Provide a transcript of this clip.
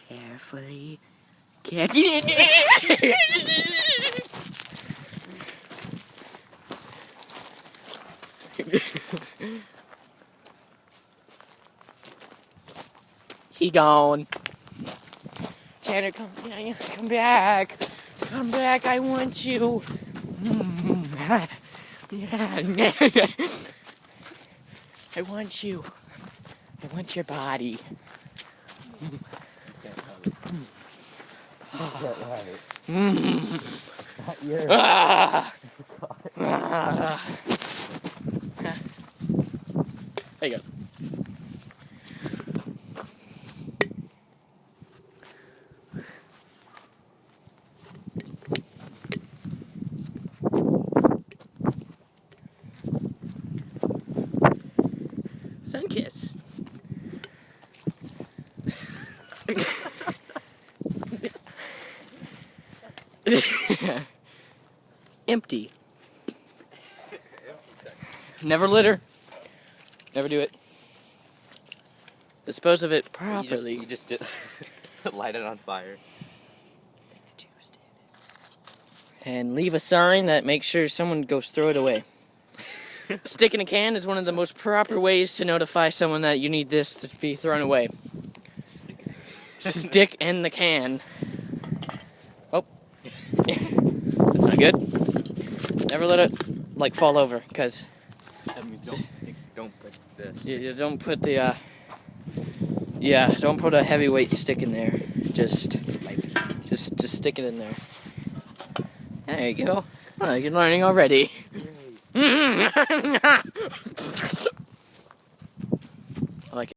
Carefully. Carefully. He gone. Tanner, come back. Come back, I want you. I want you. I want your body. Not yours. There you go. Sunkiss. Empty. Never litter. Never do it. Dispose of it properly. You just did light it on fire. And leave a sign that makes sure someone goes throw it away. Stick in a can is one of the most proper ways to notify someone that you need this to be thrown away. Stick in the can. Oh. That's not good. Never let it, fall over, because... That means don't put this. You don't put the, don't put a heavyweight stick in there. Just stick it in there. There you go. Oh, you're learning already.